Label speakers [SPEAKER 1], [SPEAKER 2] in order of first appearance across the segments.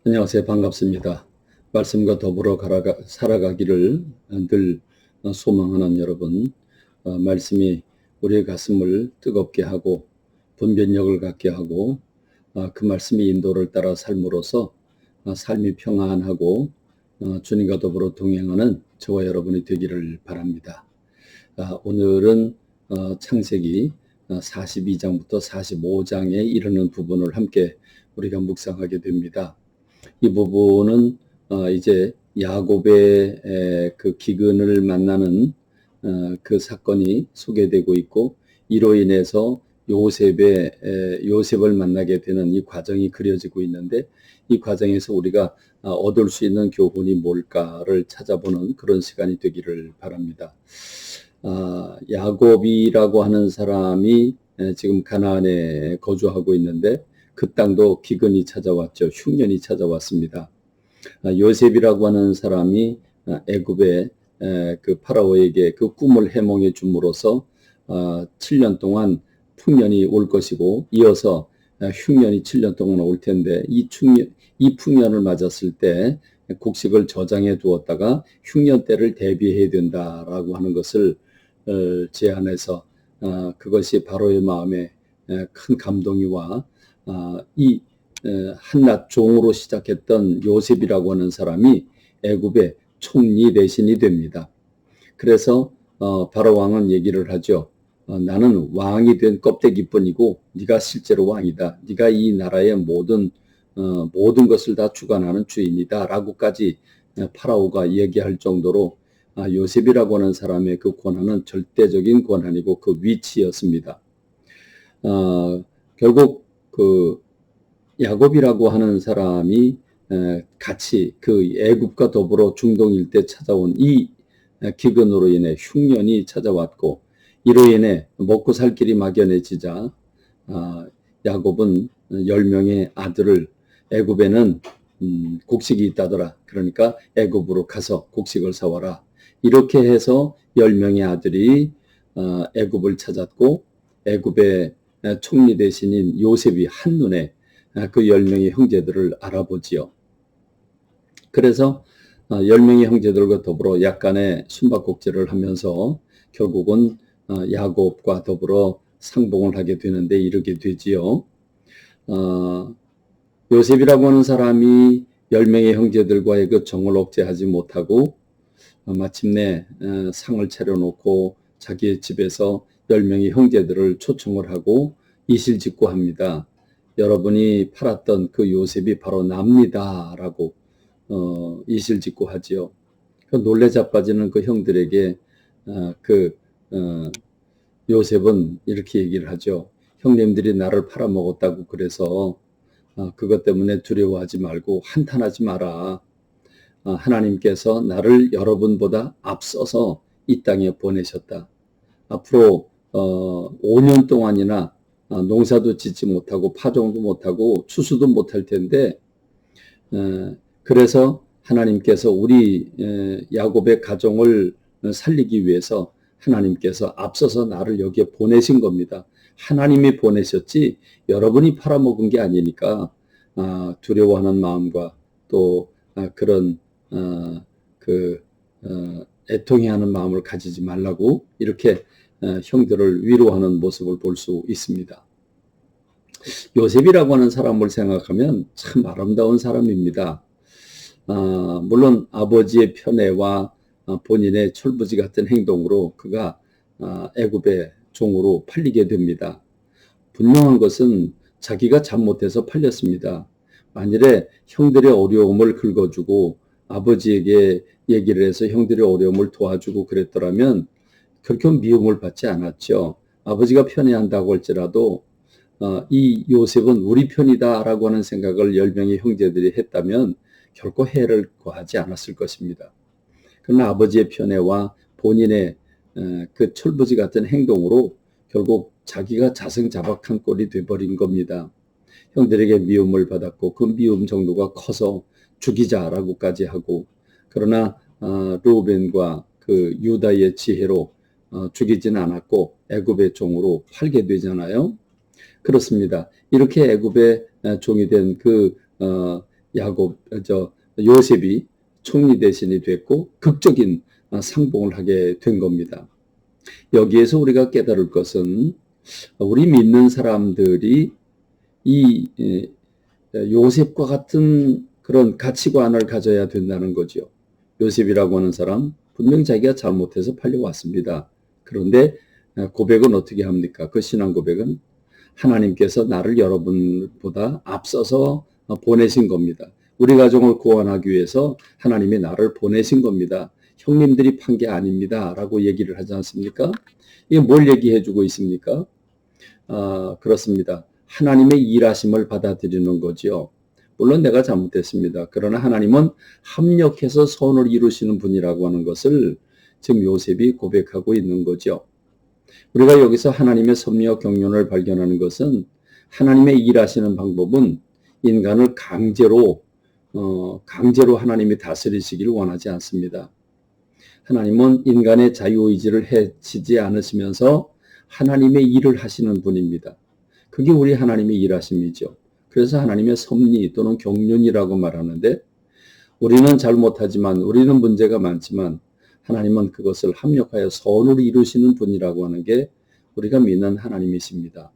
[SPEAKER 1] 안녕하세요. 반갑습니다. 말씀과 더불어 살아가기를 늘 소망하는 여러분, 말씀이 우리의 가슴을 뜨겁게 하고 분별력을 갖게 하고 그 말씀의 인도를 따라 삶으로써 삶이 평안하고 주님과 더불어 동행하는 저와 여러분이 되기를 바랍니다. 오늘은 창세기 42장부터 45장에 이르는 부분을 함께 우리가 묵상하게 됩니다. 이 부분은 이제 야곱의 그 기근을 만나는 그 사건이 소개되고 있고, 이로 인해서 요셉을 만나게 되는 이 과정이 그려지고 있는데, 이 과정에서 우리가 얻을 수 있는 교훈이 뭘까를 찾아보는 그런 시간이 되기를 바랍니다. 야곱이라고 하는 사람이 지금 가나안에 거주하고 있는데, 그 땅도 기근이 찾아왔죠. 흉년이 찾아왔습니다. 요셉이라고 하는 사람이 애굽의 그 파라오에게 그 꿈을 해몽해 줌으로써 7년 동안 풍년이 올 것이고, 이어서 흉년이 7년 동안 올 텐데, 이 풍년을 맞았을 때 곡식을 저장해 두었다가 흉년 때를 대비해야 된다라고 하는 것을 제안해서 그것이 바로의 마음에 큰 감동이 와 이 한낱 종으로 시작했던 요셉이라고 하는 사람이 애굽의 총리 대신이 됩니다. 그래서 바로 왕은 얘기를 하죠. 나는 왕이 된 껍데기뿐이고 네가 실제로 왕이다. 네가 이 나라의 모든 것을 다 주관하는 주인이다 라고까지 파라오가 얘기할 정도로 요셉이라고 하는 사람의 그 권한은 절대적인 권한이고 그 위치였습니다. 결국 그 야곱이라고 하는 사람이 같이 그 애굽과 더불어 중동 일대 찾아온 이 기근으로 인해 흉년이 찾아왔고, 이로 인해 먹고 살 길이 막연해지자 야곱은 10명의 아들을, 애굽에는 곡식이 있다더라. 그러니까 애굽으로 가서 곡식을 사와라. 이렇게 해서 10명의 아들이 애굽을 찾았고, 애굽의 총리 대신인 요셉이 한눈에 그 10명의 형제들을 알아보지요. 그래서 10명의 형제들과 더불어 약간의 숨바꼭질을 하면서 결국은 야곱과 더불어 상봉을 하게 되는데 이르게 되지요. 요셉이라고 하는 사람이 10명의 형제들과의 그 정을 억제하지 못하고 마침내 상을 차려놓고 자기의 집에서 10명의 형제들을 초청을 하고 이실직고합니다. 여러분이 팔았던 그 요셉이 바로 납니다 라고 이실직고하지요. 놀래 자빠지는 그 형들에게 요셉은 이렇게 얘기를 하죠. 형님들이 나를 팔아먹었다고 그래서 그것 때문에 두려워하지 말고 한탄하지 마라. 하나님께서 나를 여러분보다 앞서서 이 땅에 보내셨다. 앞으로 5년 동안이나 농사도 짓지 못하고 파종도 못하고 추수도 못할 텐데, 그래서 하나님께서 우리 야곱의 가정을 살리기 위해서 하나님께서 앞서서 나를 여기에 보내신 겁니다. 하나님이 보내셨지 여러분이 팔아먹은 게 아니니까 두려워하는 마음과 또 그런 애통해하는 마음을 가지지 말라고 이렇게 형들을 위로하는 모습을 볼 수 있습니다. 요셉이라고 하는 사람을 생각하면 참 아름다운 사람입니다. 물론 아버지의 편애와 본인의 철부지 같은 행동으로 그가 애굽의 종으로 팔리게 됩니다. 분명한 것은 자기가 잘못해서 팔렸습니다. 만일에 형들의 어려움을 긁어주고 아버지에게 얘기를 해서 형들의 어려움을 도와주고 그랬더라면 그렇게 미움을 받지 않았죠. 아버지가 편애한다고 할지라도 이 요셉은 우리 편이다 라고 하는 생각을 10명의 형제들이 했다면 결코 해를 가하지 않았을 것입니다. 그러나 아버지의 편애와 본인의 그 철부지 같은 행동으로 결국 자기가 자승자박한 꼴이 돼버린 겁니다. 형들에게 미움을 받았고 그 미움 정도가 커서 죽이자라고까지 하고, 그러나 르우벤과 그 유다의 지혜로 죽이진 않았고 애굽의 종으로 팔게 되잖아요. 그렇습니다. 이렇게 애굽의 종이 된 그 요셉이 총리 대신이 됐고 극적인 상봉을 하게 된 겁니다. 여기에서 우리가 깨달을 것은 우리 믿는 사람들이 이 요셉과 같은 그런 가치관을 가져야 된다는 거죠. 요셉이라고 하는 사람 분명 자기가 잘못해서 팔려왔습니다. 그런데 고백은 어떻게 합니까? 그 신앙 고백은 하나님께서 나를 여러분보다 앞서서 보내신 겁니다. 우리 가정을 구원하기 위해서 하나님이 나를 보내신 겁니다. 형님들이 판 게 아닙니다. 라고 얘기를 하지 않습니까? 이게 뭘 얘기해 주고 있습니까? 그렇습니다. 하나님의 일하심을 받아들이는 거지요. 물론 내가 잘못했습니다. 그러나 하나님은 합력해서 선을 이루시는 분이라고 하는 것을 지금 요셉이 고백하고 있는 거죠. 우리가 여기서 하나님의 섭리와 경륜을 발견하는 것은 하나님의 일하시는 방법은 인간을 강제로 하나님이 다스리시기를 원하지 않습니다. 하나님은 인간의 자유의지를 해치지 않으시면서 하나님의 일을 하시는 분입니다. 그게 우리 하나님의 일하심이죠. 그래서 하나님의 섭리 또는 경륜이라고 말하는데 우리는 잘못하지만 우리는 문제가 많지만 하나님은 그것을 합력하여 선을 이루시는 분이라고 하는 게 우리가 믿는 하나님이십니다.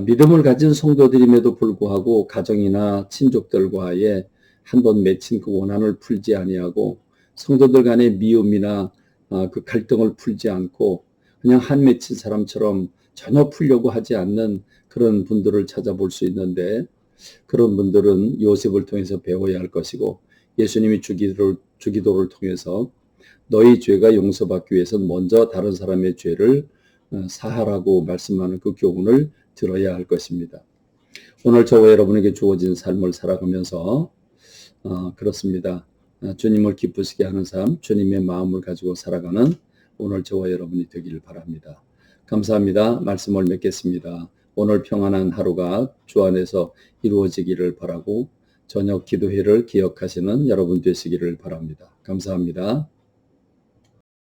[SPEAKER 1] 믿음을 가진 성도들임에도 불구하고 가정이나 친족들과의 한번 맺힌 그 원한을 풀지 아니하고 성도들 간의 미움이나 그 갈등을 풀지 않고 그냥 한 맺힌 사람처럼 전혀 풀려고 하지 않는 그런 분들을 찾아볼 수 있는데 그런 분들은 요셉을 통해서 배워야 할 것이고 예수님이 주기도를 통해서 너희 죄가 용서받기 위해서는 먼저 다른 사람의 죄를 사하라고 말씀하는 그 교훈을 들어야 할 것입니다. 오늘 저와 여러분에게 주어진 삶을 살아가면서 그렇습니다. 주님을 기쁘시게 하는 삶, 주님의 마음을 가지고 살아가는 오늘 저와 여러분이 되기를 바랍니다. 감사합니다. 말씀을 맺겠습니다. 오늘 평안한 하루가 주 안에서 이루어지기를 바라고 저녁 기도회를 기억하시는 여러분 되시기를 바랍니다. 감사합니다.